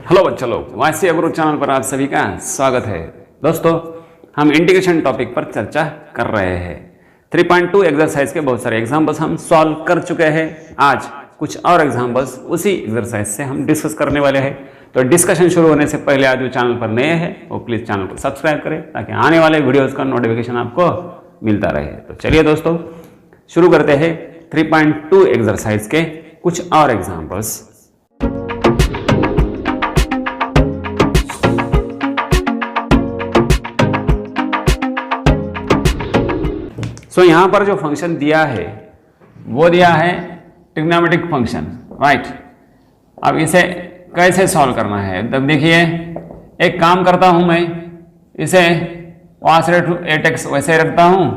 Hello बच्चों लोग, YC agro channel पर आप सभी का स्वागत है। दोस्तों, हम इंटीग्रेशन टॉपिक पर चर्चा कर रहे हैं। 3.2 एक्सरसाइज के बहुत सारे एग्जाम्पल्स हम सॉल्व कर चुके हैं। आज कुछ और एग्जाम्पल्स उसी एक्सरसाइज से हम डिस्कस करने वाले हैं। तो डिस्कशन शुरू होने से पहले आज जो चैनल पर नए हैं वो प्लीज़ चैनल को सब्सक्राइब करें ताकि आने वाले वीडियोज़ का नोटिफिकेशन आपको मिलता रहे। तो चलिए दोस्तों, शुरू करते हैं 3.2 एक्सरसाइज के कुछ और एग्जाम्पल्स। सो यहाँ पर जो फंक्शन दिया है वो दिया है ट्रिग्नोमेट्रिक फंक्शन, राइट। अब इसे कैसे सॉल्व करना है, तब देखिए एक काम करता हूँ मैं, इसे cos रेट x वैसे रखता हूँ,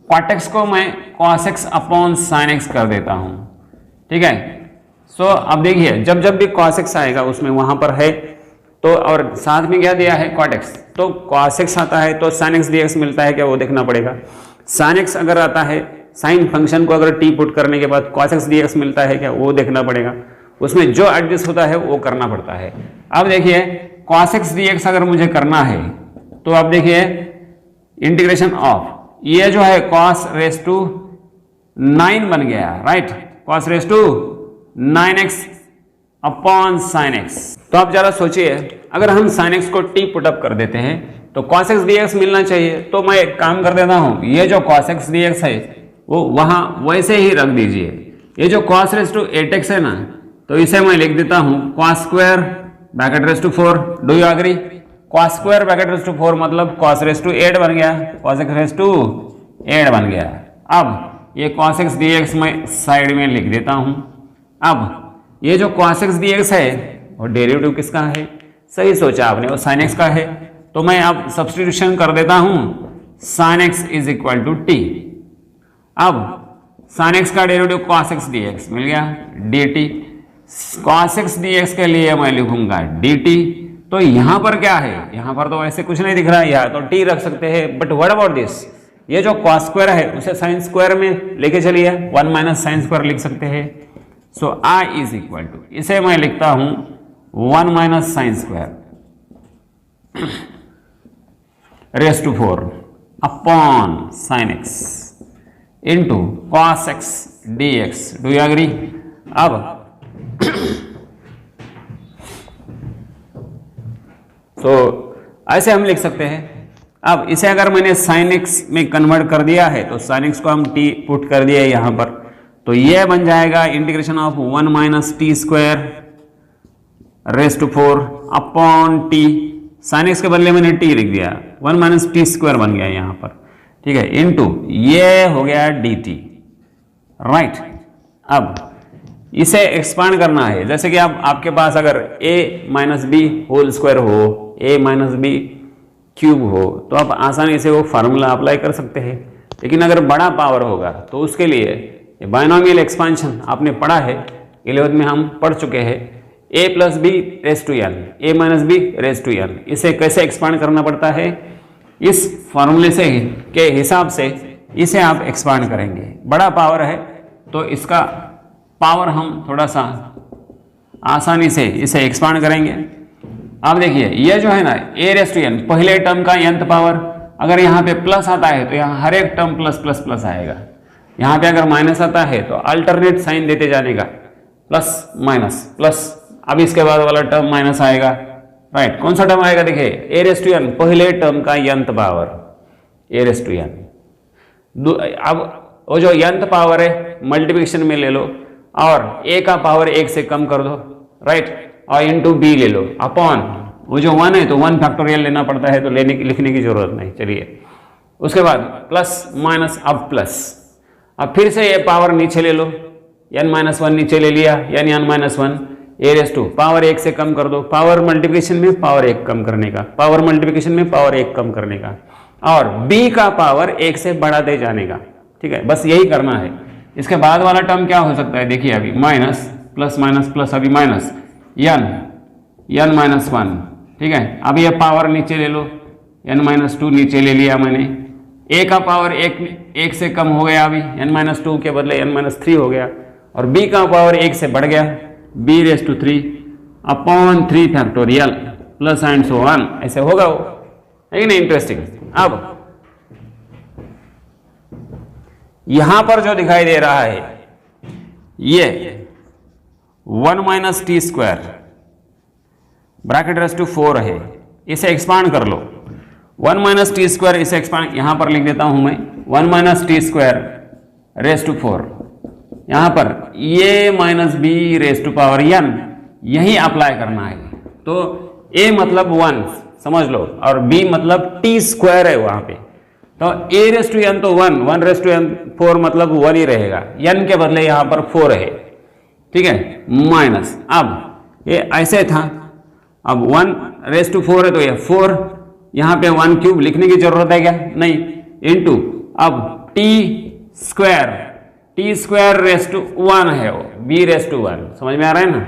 cot x को मैं cos x upon sin x कर देता हूँ, ठीक है। सो अब देखिए जब जब भी cos x आएगा उसमें वहाँ पर है तो, और साथ में क्या दिया है cot x, तो cos x आता है तो sin x dx मिलता है क्या, वो देखना पड़ेगा। sin x अगर आता है, साइन फंक्शन को अगर t पुट करने के बाद cos x dx मिलता है क्या, वो देखना पड़ेगा। उसमें जो एडजस्ट होता है वो करना पड़ता है। अब देखिए cos x dx अगर मुझे करना है तो अब देखिए इंटीग्रेशन ऑफ ये जो है cos रेस टू 9 बन गया, right. cos raise to 9x upon sin x। तो आप जरा सोचिए, अगर हम sin x को t पुटअप कर देते हैं तो cos x dx मिलना चाहिए। तो मैं एक काम कर देता हूं, ये जो cos x dx है वो वहां वैसे ही रख दीजिए। ये जो cos रेस टू 8x है ना, तो इसे मैं लिख देता हूं cos square bracket raise to 4। Do you agree? cos square bracket raise to 4 मतलब cos रेस टू 8 बन गया, cos x रेस टू 8 बन गया। अब ये cos x dx मैं साइड में लिख देता हूं। अब ये जो cos x dx है वो डेरिवेटिव किसका है? सही सोचा आपने, वो sin x का है। तो मैं अब सब्स्टिट्यूशन कर देता हूं, sin x is equal to t। अब sin x का डेरिवेटिव cos x dx मिल गया, dt। cos x dx के लिए मैं लिखूंगा dt। तो यहां पर क्या है, यहां पर तो ऐसे कुछ नहीं दिख रहा है, यहाँ तो t रख सकते हैं, बट व्हाट अबाउट दिस, ये जो cos स्क्वायर है उसे sin स्क्वायर में लेके चलिए, 1 माइनस sin स्क्वायर लिख सकते हैं। So I is equal to, इसे मैं लिखता हूं 1 minus sin square raise to 4 upon sin x into cos x dx। Do you agree? अब तो ऐसे हम लिख सकते हैं। अब इसे अगर मैंने sin x में कन्वर्ट कर दिया है तो sin x को हम t पुट कर दिया यहां पर, तो यह बन जाएगा integration of 1 minus T square raise to 4 upon t। sin x के बदले मैंने t लिख दिया, 1 माइनस टी स्क्वायर बन गया यहां पर, ठीक है, इनटू ये हो गया dt, राइट। अब इसे एक्सपांड करना है, जैसे कि आपके पास अगर a minus b whole square हो, a माइनस बी क्यूब हो, तो आप आसानी से वो फार्मूला अप्लाई कर सकते हैं। लेकिन अगर बड़ा पावर होगा तो उसके लिए बायनोमियल एक्सपांशन आपने पढ़ा है, 11th में हम पढ़ चुके हैं, a plus b raise to n, a minus B raise to n। इसे कैसे एक्सपांड करना पड़ता है, इस फॉर्मूले से के हिसाब से इसे आप एक्सपांड करेंगे। बड़ा पावर है तो इसका पावर हम थोड़ा सा आसानी से इसे एक्सपांड करेंगे। अब देखिए ये जो है ना a रेस टू n, पहले टर्म का nth पावर, अगर यहाँ पे प्लस आता है तो यहाँ हर एक टर्म प्लस प्लस प्लस आएगा। यहाँ पे अगर माइनस आता है तो अल्टरनेट साइन देते जाने का, प्लस माइनस प्लस। अब इसके बाद वाला टर्म माइनस आएगा, राइट। कौन सा टर्म आएगा? देखिए a रेस टू n, पहले टर्म का nth power a raise to n। अब वो जो nth पावर है मल्टीप्लिकेशन में ले लो और a का पावर 1 से कम कर दो, राइट, और इनटू b ले लो अपॉन वो जो 1 है तो 1 फैक्टोरियल लेना पड़ता है, तो लिखने की जरूरत नहीं। चलिए उसके बाद प्लस माइनस, अब प्लस, अब फिर से ये पावर नीचे ले लो, n माइनस 1 नीचे ले लिया, n minus 1, a raise to power 1 से कम कर दो, पावर मल्टीप्लिकेशन में पावर 1 कम करने का, पावर मल्टीप्लिकेशन में पावर 1 कम करने का, और b का पावर 1 से बढ़ाते जाने का, ठीक है। बस यही करना है। इसके बाद वाला टर्म क्या हो सकता है, देखिए अभी माइनस प्लस माइनस प्लस, अभी माइनस n माइनस 1, ठीक है। अब ये पावर नीचे ले लो, n माइनस 2 नीचे ले लिया मैंने, a का पावर 1 से कम हो गया, अभी n माइनस 2 के बदले n माइनस 3 हो गया, और b का पावर 1 से बढ़ गया, b raise to 3 upon 3 factorial plus and so on, ऐसे होगा वो, है कि नहीं? इंटरेस्टिंग। अब यहां पर जो दिखाई दे रहा है ये 1 minus T square bracket raise to 4 है, इसे एक्सपांड कर लो। 1 माइनस टी स्क्वायर, इसे एक्सपांड यहां पर लिख देता हूं मैं, 1 minus T square raise to 4, यहां पर A minus B raise to power n, यही अप्लाई करना है। तो a मतलब 1 समझ लो, और b मतलब t स्क्वायर है वहां पे, तो a रेस टू n तो 1 रेस टू n 4 मतलब 1 ही रहेगा, n के बदले यहां पर 4 है, ठीक है, माइनस। अब ये ऐसे था, अब 1 रेस टू 4 है तो ये 4, यहां पे 1 क्यूब लिखने की जरूरत है क्या? नहीं, इनटू अब t स्क्वायर रेस टू 1 है वो, b रेस टू 1, समझ में आ रहा है ना?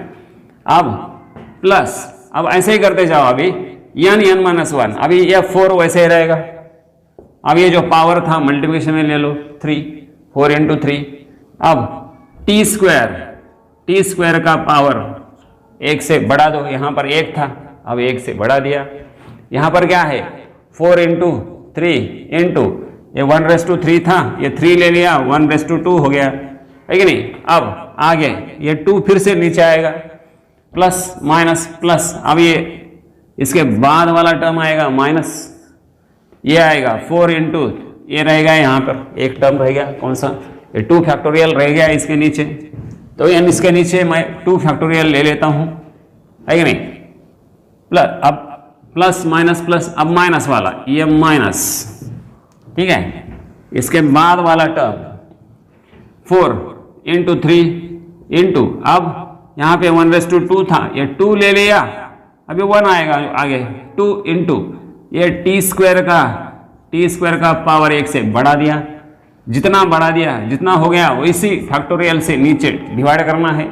अब प्लस, अब ऐसे ही करते जाओ, अभी n माइनस 1, अभी ये 4 वैसे ही रहेगा। अब ये जो पावर था मल्टीप्लिकेशन में ले लो 3, 4 इंटू 3, अब टी स्क्वायर का पावर 1 से बढ़ा दो, यहां पर 1 था, अब 1 से बढ़ा दिया, यहां पर क्या है 4 इंटू 3 इंटू ये 1 रेस टू 3 था, ये 3 ले लिया, 1 रेस टू 2 हो गया, है कि नहीं? अब आगे ये 2 फिर से नीचे आएगा, प्लस माइनस प्लस, अब ये इसके बाद वाला टर्म आएगा माइनस, ये आएगा 4 इंटू, ये रहेगा यहाँ पर एक टर्म रह गया, कौन सा? ये 2 फैक्टोरियल रह गया इसके नीचे, तो यानी इसके नीचे मैं 2 फैक्टोरियल ले लेता हूँ, है कि नहीं? प्लस, अब प्लस माइनस प्लस, अब माइनस वाला ये माइनस, ठीक है, इसके बाद वाला टर्म 4 इंटू 3 इंटू, अब यहाँ पे 1 रेस टू 2 था, ये 2 ले लिया, अभी 1 आएगा आगे, 2 इंटू ये टी स्क्वायर का पावर 1 से बढ़ा दिया, जितना बढ़ा दिया जितना हो गया वैसी फैक्टोरियल से नीचे डिवाइड करना है,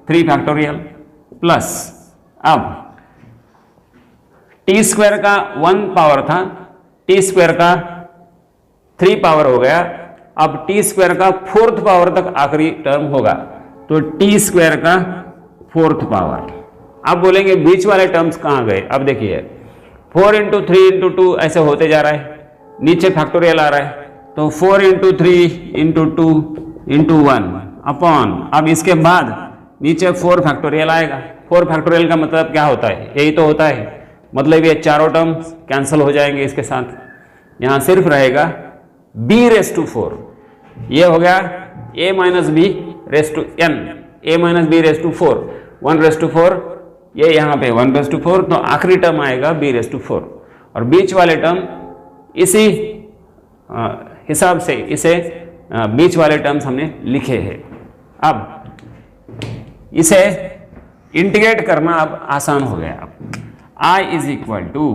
3 फैक्टोरियल प्लस, अब टी स्क्वायर का 1 पावर था, टी स्क्वायर का 3 पावर हो गया, अब टी स्क्वायर का 4th पावर तक आखिरी टर्म होगा, तो टी स्क्वायर का 4th पावर। अब बोलेंगे बीच वाले टर्म्स कहां गए? अब देखिए 4 इंटू 3 इंटू 2 ऐसे होते जा रहा है, नीचे फैक्टोरियल आ रहा है, तो 4 इंटू 3 इंटू 2 इंटू 1 अपॉन, अब इसके बाद नीचे 4 फैक्टोरियल आएगा। 4 फैक्टोरियल का मतलब क्या होता है? यही तो होता है, मतलब ये चारों टर्म्स कैंसिल हो जाएंगे इसके साथ, यहां सिर्फ रहेगा b रेस टू 4, ये हो गया a minus B raise to n, a minus B raise to 4, 1 raise to 4, ये यहाँ पे 1 रेस टू 4, तो आखिरी टर्म आएगा b रेस टू 4, और बीच वाले टर्म इसी हिसाब से इसे बीच वाले टर्म्स हमने लिखे हैं। अब इसे इंटीग्रेट करना अब आसान हो गया। अब i इज इक्वल टू,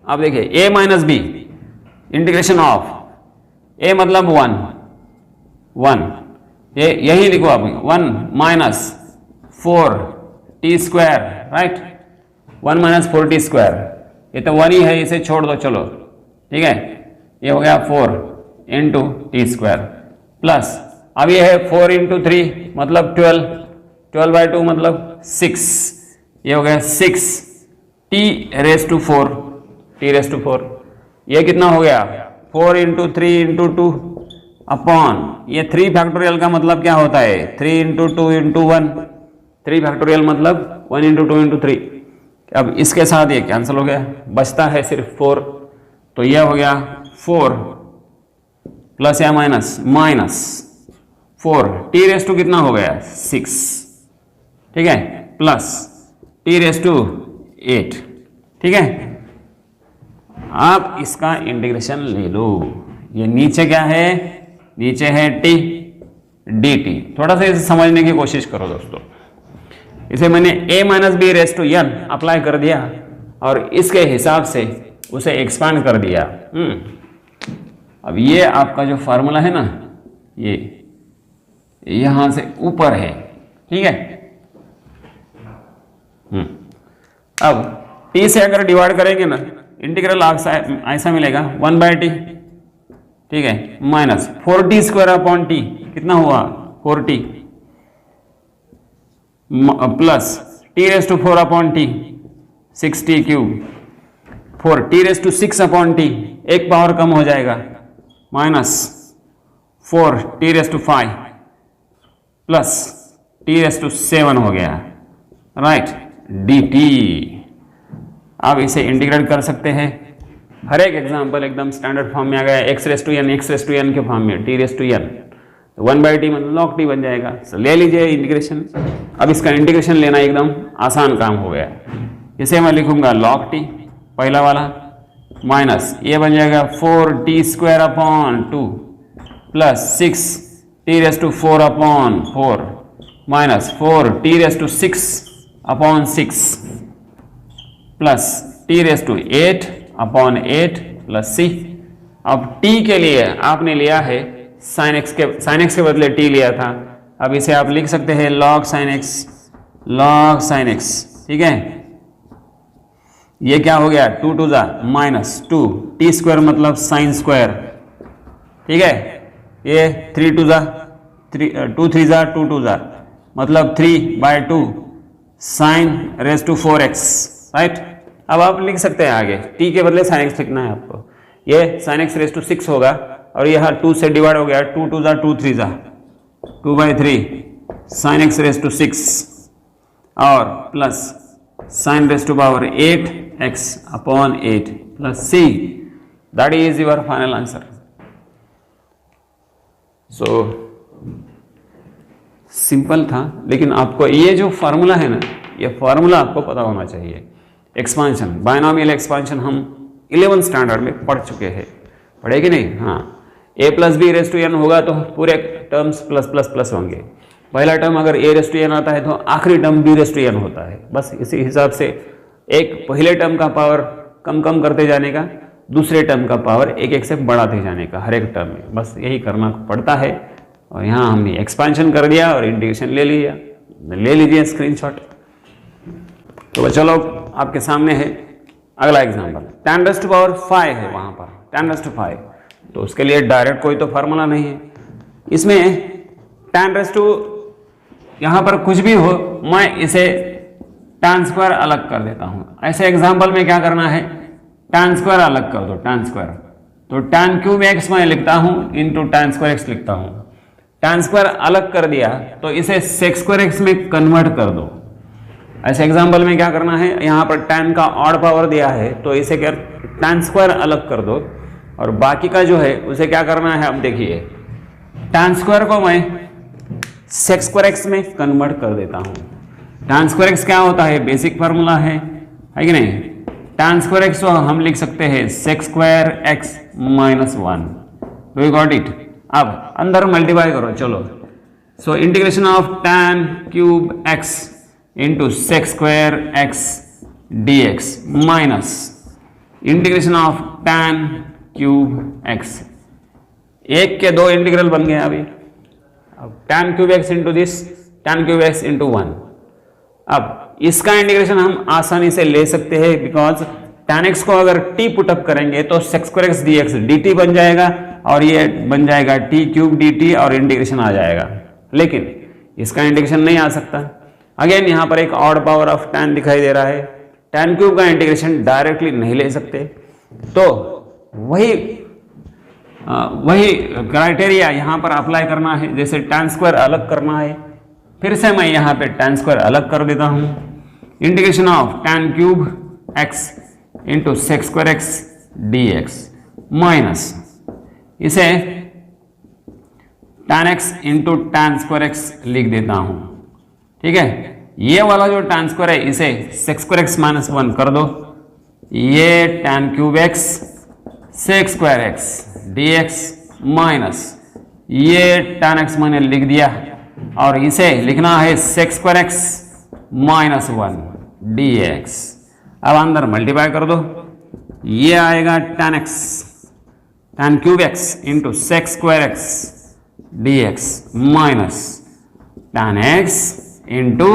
अब देखिए a minus b integration of a मतलब 1, ये यही लिखो आप, 1 minus 4 t square, right, 1 minus 4 t square, ये तो 1 ही है, इसे छोड़ दो, चलो ठीक है, ये हो गया 4 इंटू टी स्क्वायर प्लस, अब ये है 4 इंटू 3 मतलब 12 बाई 2 मतलब 6, ये हो गया 6 t raise to 4, t raise to 4, ये कितना हो गया 4 इंटू 3 इंटू 2 अपॉन, ये 3 फैक्टोरियल का मतलब क्या होता है 3 इंटू 2 इंटू 1, 3 फैक्टोरियल मतलब 1 इंटू 2 इंटू 3। अब इसके साथ ये कैंसिल हो गया, बचता है सिर्फ 4, तो यह हो गया 4 प्लस या माइनस 4 टी रेस टू कितना हो गया 6, ठीक है, प्लस टी रेस टू 8, ठीक है। आप इसका इंटीग्रेशन ले लो, ये नीचे क्या है, नीचे है टी डी टी, थोड़ा सा इसे समझने की कोशिश करो दोस्तों। इसे मैंने a minus B raise to n apply कर दिया और इसके हिसाब से उसे एक्सपांड कर दिया। अब ये आपका जो फार्मूला है ना, ये यहां से ऊपर है, ठीक है। अब t से अगर डिवाइड करेंगे ना, इंटीग्रल ऐसा मिलेगा 1/t, ठीक है, minus 4t square upon t, कितना हुआ 4t, plus t raise to 4 upon t 6t cube 4 t raise to 6 upon t, एक पावर कम हो जाएगा, minus 4 t raise to 5 plus t raise to 7 हो गया, राइट, dt। अब इसे इंटीग्रेट कर सकते हैं, हर एक एग्जाम्पल एकदम स्टैंडर्ड फॉर्म में आ गया, x रेस टू n के फॉर्म में, t raise to n 1/t मतलब log t बन जाएगा। तो ले लीजिए इंटीग्रेशन। अब इसका इंटीग्रेशन लेना एकदम आसान काम हो गया। इसे मैं लिखूंगा log t पहला वाला, माइनस ये बन जाएगा 4t square upon 2 plus 6t raise to 4 upon 4 minus 4t raise to 6 upon 6 plus t raise to 8 upon 8 plus c। अब t के लिए आपने लिया है sin x के बदले t लिया था, अब इसे आप लिख सकते हैं log sin x, ठीक है। ये क्या हो गया, 2 टू जा माइनस 2 t स्क्वायर मतलब साइन स्क्वायर, ठीक है। ये 3 टू जा 2 3 जा 2 टू जा मतलब 3/2 sign raise to 4x, right. अब आप लिख सकते हैं आगे t के बदले sin x लिखना है आपको, ये sin x रेस टू 6 होगा और यह 2 से डिवाइड हो गया, 2 टू जा 2 3 जा 2/3 sin x रेस टू 6 और plus sin raise to power 8x upon 8 plus c, that is your final answer. So simple था, लेकिन आपको ये जो फार्मूला है ना, ये फार्मूला आपको पता होना चाहिए। एक्सपांशन, बायनोमियल एक्सपांशन हम 11th स्टैंडर्ड में पढ़ चुके हैं, पढ़े कि नहीं? हाँ, a plus b raise to n होगा तो पूरे टर्म्स प्लस प्लस प्लस होंगे। पहला टर्म अगर a रेस टू n आता है तो आखिरी term b raise to n होता है। बस इसी हिसाब से एक पहले टर्म का पावर कम कम करते जाने का, दूसरे टर्म का पावर एक एक से बढ़ाते जाने का हर एक टर्म में, बस यही करना पड़ता है। और यहाँ हमने एक्सपांशन कर दिया और इंटीग्रेशन ले लिया, ले लीजिए स्क्रीनशॉट। तो चलो आपके सामने है अगला example, tan raise to power 5 है वहाँ पर, tan रेज़ टू 5, तो उसके लिए डायरेक्ट कोई तो फार्मूला नहीं है। इसमें tan रेज़ टू यहाँ पर कुछ भी हो, मैं इसे tan स्क्वायर अलग कर देता हूँ। ऐसे एग्जाम्पल में क्या करना है, tan स्क्वायर अलग कर दो, tan स्क्वायर, तो tan क्यूब x मैं लिखता हूँ इंटू tan स्क्वायर x लिखता हूँ। tan स्क्वायर अलग कर दिया तो इसे sec स्क्वायर x में कन्वर्ट कर दो। ऐसे एग्जाम्पल में क्या करना है, यहाँ पर tan का ऑड पावर दिया है तो इसे क्या tan स्क्वायर अलग कर दो और बाकी का जो है उसे क्या करना है, अब देखिए tan स्क्वायर को मैं sec स्क्वायर x में कन्वर्ट कर देता हूँ। tan स्क्वायर x क्या होता है, बेसिक फार्मूला है कि नहीं। tan स्क्वायर x को हम लिख सकते हैं sec square x minus 1, we got it. अब अंदर मल्टीप्लाई करो, चलो। So integration of tan cube x into sec square x dx minus integration of tan cube x, एक के दो इंटीग्रल बन गए अभी। अब tan cube x into this, tan cube x into 1। अब इसका इंटीग्रेशन हम आसानी से ले सकते हैं, बिकॉज tan x को अगर t पुटअप करेंगे तो sec square x dx dt बन जाएगा और ये बन जाएगा t क्यूब dt और इंटीग्रेशन आ जाएगा। लेकिन इसका इंटीग्रेशन नहीं आ सकता, अगेन यहाँ पर एक ऑड पावर ऑफ tan दिखाई दे रहा है। tan क्यूब का इंटीग्रेशन डायरेक्टली नहीं ले सकते, तो वही क्राइटेरिया यहाँ पर अप्लाई करना है। जैसे tan स्क्वायर अलग करना है, फिर से मैं यहाँ पे tan स्क्वायर अलग कर देता हूँ। Integration of tan cube x into sec square x dx minus इसे tan x into tan square x लिख देता हूँ, ठीक है। ये वाला जो tan स्क्वायर है इसे sec स्क्वायर x माइनस 1 कर दो, ये tan cube x sec square x dx minus ये tan x मैंने लिख दिया और इसे लिखना है sec square x minus 1 dx। अब अंदर मल्टीप्लाई कर दो, ये आएगा tan cube x into sec square x dx minus tan x into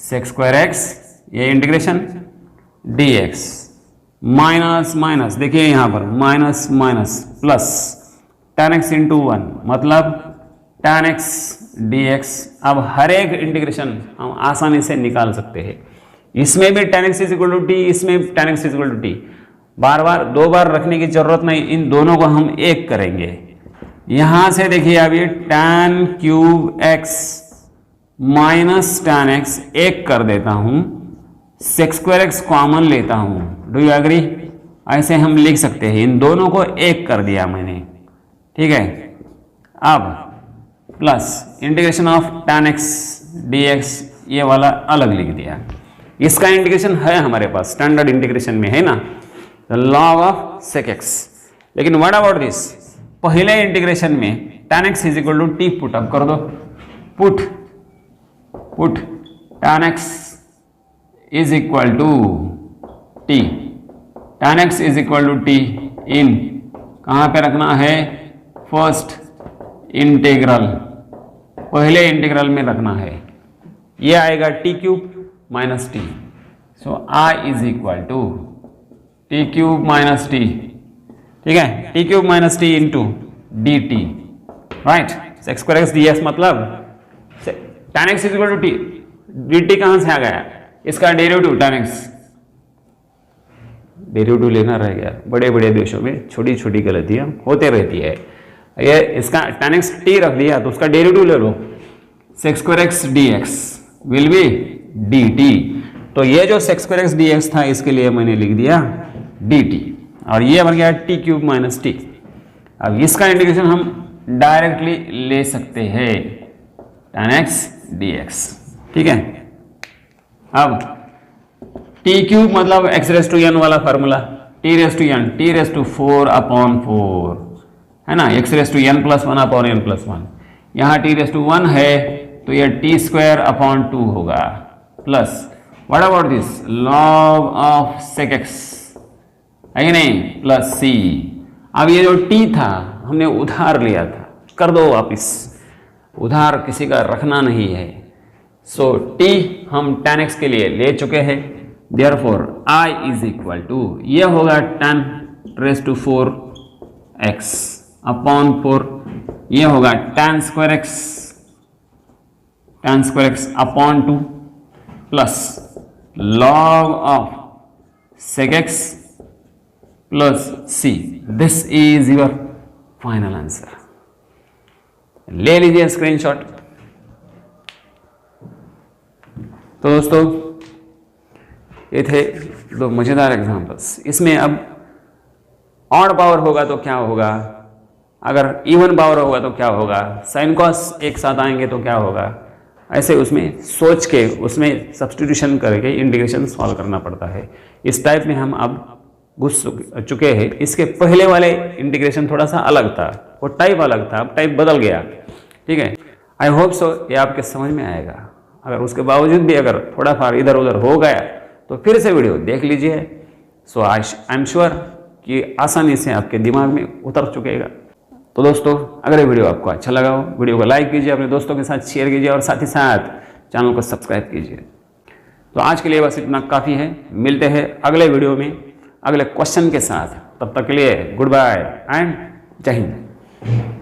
sec square x, ये इंटीग्रेशन dx माइनस माइनस, देखिए यहाँ पर minus minus plus tan x into 1 मतलब tan x dx। अब हर एक इंटीग्रेशन हम आसानी से निकाल सकते हैं। इसमें भी tan x is equal to T, इसमें tan x is equal to T. बार बार दो बार रखने की जरूरत नहीं, इन दोनों को हम एक करेंगे। यहां से देखिए अभी tan cube x minus tan x एक कर देता हूं, sec स्क्वायर x कॉमन लेता हूं। Do you agree? ऐसे हम लिख सकते हैं, इन दोनों को एक कर दिया मैंने, ठीक है। अब plus integration of tan x dx, ये वाला अलग लिख दिया। इसका इंटीग्रेशन है हमारे पास, स्टैंडर्ड इंटीग्रेशन में है ना, the log of sec x। लेकिन व्हाट अबाउट दिस, पहले इंटीग्रेशन में tan x is equal to T put up कर दो, put tan x is equal to T, tan x is equal to T in, कहाँ पे रखना है, first integral, पहले इंटीग्रल में रखना है। ये आएगा t cube minus t, so I is equal to t cube minus t, ठीक है, t cube minus t into d t, right. Sec square x d x मतलब tan x is equal to t, d t कहां से आ गया, इसका derivative tan x, derivative लेना रह गया। बड़े बड़े देशों में छोटी छोटी गलतियां होते रहती है। ये इसका tan x t रख दिया तो उसका डेरिवेटिव ले लो, sec square x dx will be dt। तो ये जो sec स्क्वायर x dx था इसके लिए मैंने लिख दिया dt, और ये बन गया t क्यूब माइनस टी। अब इसका इंटीग्रेशन हम डायरेक्टली ले सकते हैं, tan x dx, ठीक है। अब t क्यूब मतलब x रेस टू n वाला formula, t raise to n, t raise to 4 upon 4 है ना, x raise to n plus 1 upon n plus 1। यहाँ t रेस टू 1 है तो ये t स्क्वायर अपॉन 2 होगा, plus what about this log of sec x है कि नहीं, प्लस c। अब ये जो t था हमने उधार लिया था, कर दो वापिस, उधार किसी का रखना नहीं है। सो t हम tan x के लिए ले चुके हैं, therefore i is equal to, ये होगा tan raise to 4 x upon 4, ये होगा tan square x upon 2 plus log of sec x plus c। This is your final answer. ले लीजिए स्क्रीनशॉट। तो दोस्तों ये थे दो मजेदार एग्जांपल्स। इसमें अब ऑड पावर होगा तो क्या होगा, अगर इवन पावर होगा तो क्या होगा, साइन कॉस एक साथ आएंगे तो क्या होगा, ऐसे उसमें सोच के उसमें सब्स्टिट्यूशन करके इंटीग्रेशन सॉल्व करना पड़ता है। इस टाइप में हम अब घुस चुके हैं। इसके पहले वाले इंटीग्रेशन थोड़ा सा अलग था, वो टाइप अलग था, अब टाइप बदल गया, ठीक है। आई होप सो ये आपके समझ में आएगा। अगर उसके बावजूद भी अगर थोड़ा फार इधर उधर हो गया तो फिर से वीडियो देख लीजिए। सो आई एम श्योर कि आसानी से आपके दिमाग में उतर चुकेगा। तो दोस्तों अगर ये वीडियो आपको अच्छा लगा हो, वीडियो को लाइक कीजिए, अपने दोस्तों के साथ शेयर कीजिए और साथ ही साथ चैनल को सब्सक्राइब कीजिए। तो आज के लिए बस इतना काफ़ी है। मिलते हैं अगले वीडियो में अगले क्वेश्चन के साथ। तब तक के लिए गुड बाय एंड जय हिंद।